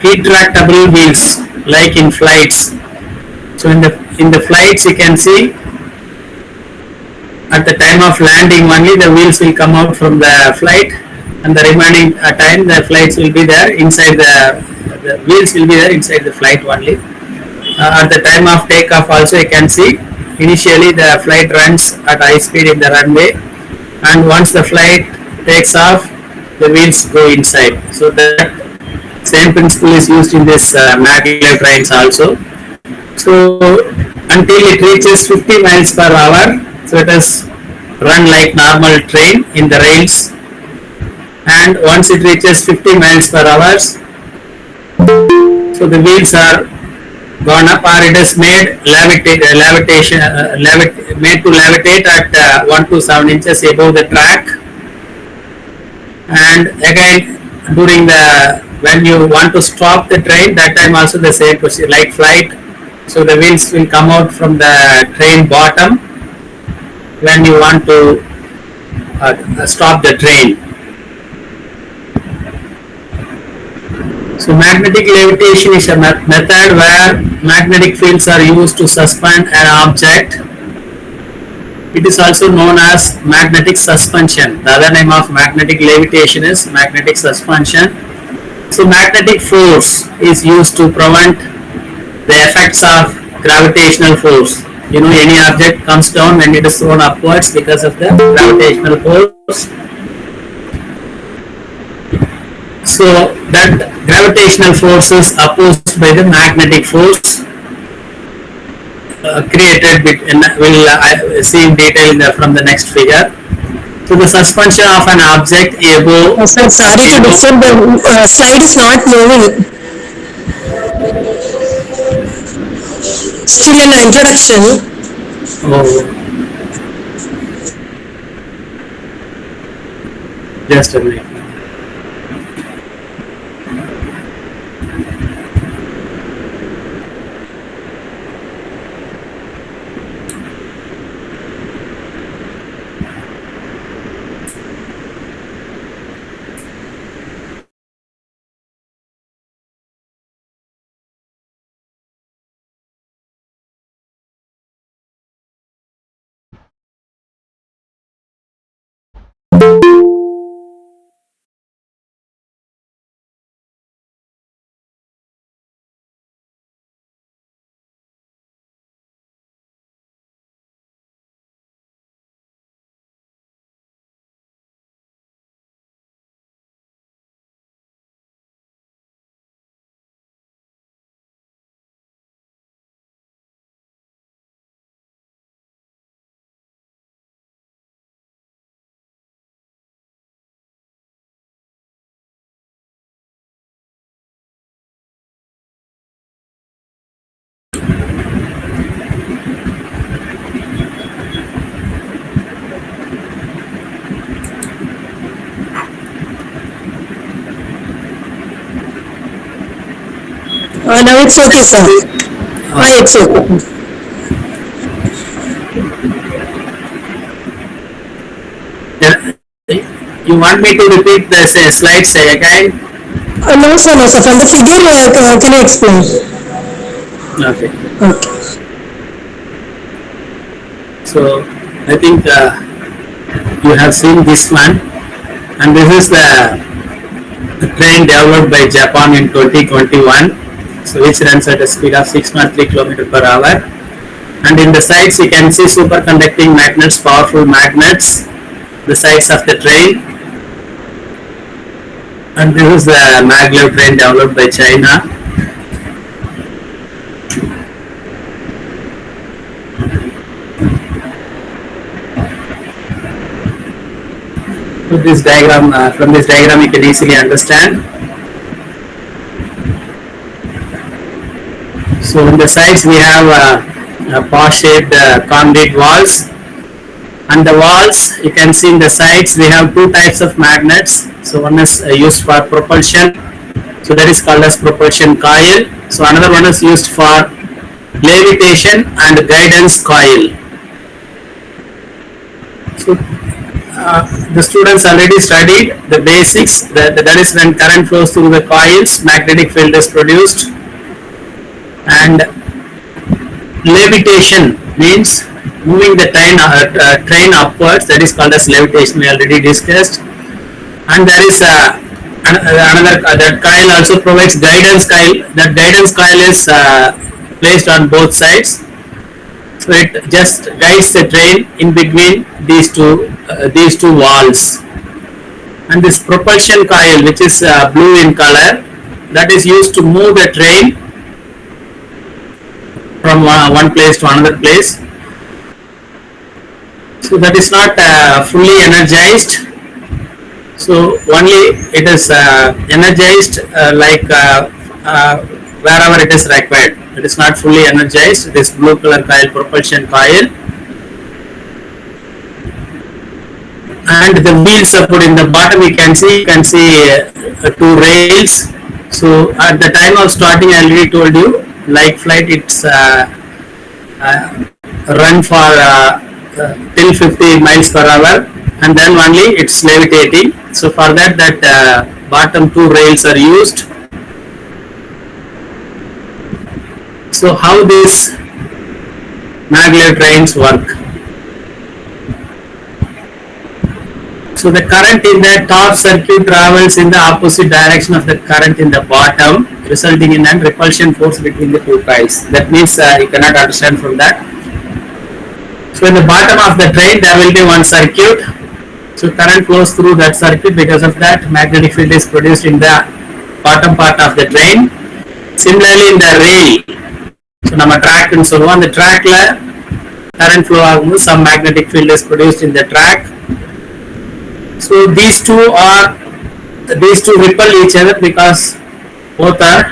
retractable wheels like in flights. So in the flights you can see at the time of landing only the wheels will come out from the flight, and the remaining time the flights will be there inside the wheels will be there inside the flight only. At the time of takeoff also you can see initially the flight runs at high speed in the runway, and once the flight takes off the wheels go inside. So that same principle is used in this maglev trains also. So until it reaches 50 miles per hour, so it is run like normal train in the rails, and once it reaches 50 miles per hour, so the wheels are gone up, or it is made made to levitate at 1 to 7 inches above the track. And again during when you want to stop the train, that time also the same procedure like flight. So the wheels will come out from the train bottom when you want to stop the train. So magnetic levitation is a method where magnetic fields are used to suspend an object. It is also known as magnetic suspension. The other name of magnetic levitation is magnetic suspension. So magnetic force is used to prevent the effects of gravitational force. You know, any object comes down when it is thrown upwards because of the gravitational force. So that gravitational force is opposed by the magnetic force created we'll see in detail from the next figure. So the suspension of an object above. Sir, sorry to disturb, the slide is not moving. Still in the introduction. Oh. Just a minute. Now it's okay, sir. It's okay. You want me to repeat the slides again? No, sir, no, sir. From the figure, can you explain? Okay. Okay. So I think you have seen this one, and this is the train developed by Japan in 2021. So which runs at a speed of 603 km per hour. And in the sides you can see superconducting magnets, powerful magnets, the sides of the train. And this is the Maglev train developed by China. So this diagram, from this diagram you can easily understand. So in the sides we have paw-shaped concrete walls, and the walls you can see in the sides we have two types of magnets. So one is used for propulsion, so that is called as propulsion coil. So another one is used for levitation and guidance coil. So the students already studied the basics. That is when current flows through the coils, magnetic field is produced. And levitation means moving the train upwards. That is called as levitation. We already discussed. And there is another that coil also provides guidance coil. That guidance coil is placed on both sides. So it just guides the train in between these two walls. And this propulsion coil, which is blue in color, that is used to move the train from one place to another place. So that is not fully energized. So only it is energized wherever it is required. It is not fully energized. This blue color coil, propulsion coil. And the wheels are put in the bottom. You can see two rails. So at the time of starting, I already told you, like flight, it's run for till 50 miles per hour, and then only it's levitating. So for that bottom two rails are used. So how these maglev trains work? So the current in the top circuit travels in the opposite direction of the current in the bottom, resulting in a repulsion force between the two coils. That means you cannot understand from that. So in the bottom of the train there will be one circuit. So current flows through that circuit. Because of that, magnetic field is produced in the bottom part of the train. Similarly in the rail, so nama track nu solluvom, the track la current flow agumbodhu some magnetic field is produced in the track. So these two repel each other because both are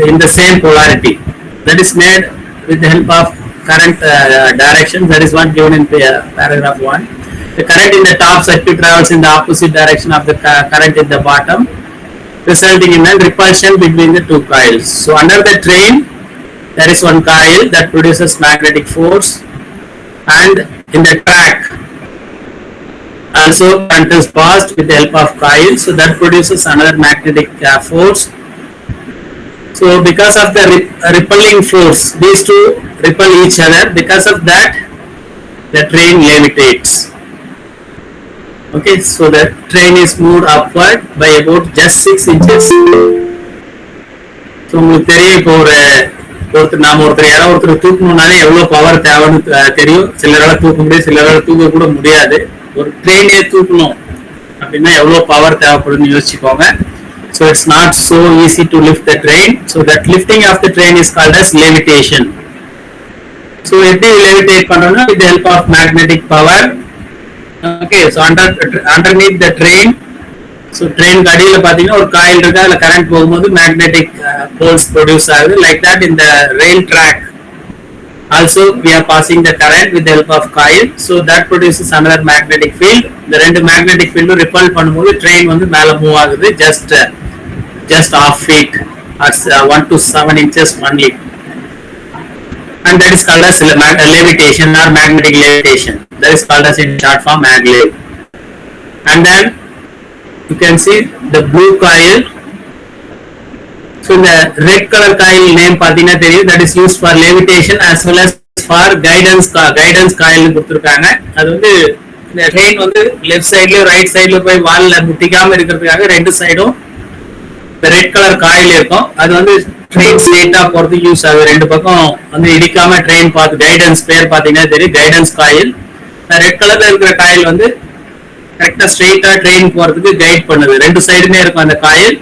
in the same polarity. That is made with the help of current direction. That is one given in paragraph 1. The current in the top circuit travels in the opposite direction of the current in the bottom, resulting in a repulsion between the two coils. So under the train there is one coil that produces magnetic force, and in the track also current is passed with the help of coil, so that produces another magnetic force. So because of the repelling force, these two repel each other. Because of that, the train levitates. Okay, so the train is moved upward by about just 6 inches. So உங்களுக்கு தெரியும், இப்போ ஒருத்தர் யாராவது ஒருத்தர் தூக்கணும்னாலே எவ்வளவு power தேவைன்னு தெரியும். சிலரால தூக்க முடியும், சிலரால தூக்க கூட முடியாது. ஒரு ட்ரெயினே தூக்கணும் அப்படின்னா எவ்வளவு power தேவைப்படும்னு யோசிச்சுக்கோங்க. So it's not so easy to lift the train. So that lifting of the train is called as levitation. So எப்படி levitate பண்றோம்னா with the help of magnetic power. Okay, so underneath the train, so train அடியில பாத்தீங்கன்னா ஒரு coil இருக்கு, அதுல current போகும்போது magnetic poles produce ஆகுது. Like that in the rail track also we are passing the current with the help of coil. So that produces another magnetic field. The ரெண்டு magnetic field repel பண்ணும்போது train வந்து மேல move ஆகுது, just half feet or 1 to 7 inches only. And that is called as levitation or magnetic levitation. That is called as in short form maglev. And then you can see the blue coil. So the red color coil name pathina theriyum, that is used for levitation as well as for guidance coil கொடுத்திருக்காங்க. அது வந்து இந்த train வந்து left side ல right side ல போய் வால்ல முட்டிக்காம இருக்கிறதுக்காக ரெண்டு சைடும் the red color coil இருக்கும். அது வந்து train straight-ஆ போறதுக்கு யூஸ் ஆகுது. ரெண்டு பக்கம் வந்து இடிக்காம train பாத் guidance பேர் பாத்தீங்கன்னா தெரியும், guidance coil. ரெட் கலர்ல இருக்கிற காயில் வந்து கரெக்டா ஸ்ட்ரெயிட்டா ட்ரெயின் போறதுக்கு கைட் பண்ணுது. ரெண்டு சைடுமே இருக்கும் அந்த காயில்.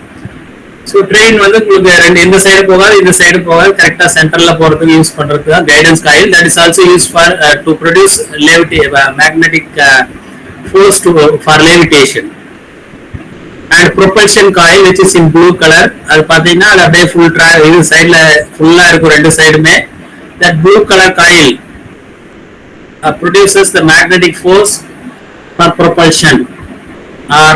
ஸோ ட்ரெயின் வந்து உங்களுக்கு இந்த சைடு போகாது, இந்த சைடு போகாது, கரெக்டா சென்டர்ல போறதுக்கு யூஸ் பண்றதுக்கு தான் guidance coil. That is also use for to produce magnetic force for levitation. And propulsion coil which is in blue colour, அது பாத்தீங்கன்னா அது அப்படியே ஃபுல் இது சைட்ல ஃபுல்லா இருக்கும் ரெண்டு சைடுமே. That blue colour coil produces the magnetic force for propulsion. Or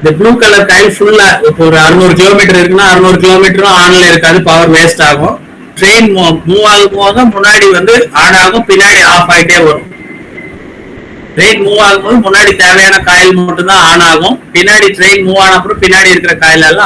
the blue color coil full ஒரு 600 கிலோமீட்டர் இருக்குன்னா 600 கிலோமீட்டரும் ஆன்ல இருக்காது, பவர் வேஸ்ட் ஆகும். ட்ரெயின் மூவ் ஆகும் போது முன்னாடி வந்து ஆன் ஆகும், பின்னாடி ஆஃப் ஆகிட்டே வரும். ட்ரெயின் மூவ் ஆகும்போது முன்னாடி தேவையான காயில் மட்டும் தான் ஆன் ஆகும். பின்னாடி ட்ரெயின் மூவ் ஆன அப்புறம் பின்னாடி இருக்கிற காயில் எல்லாம்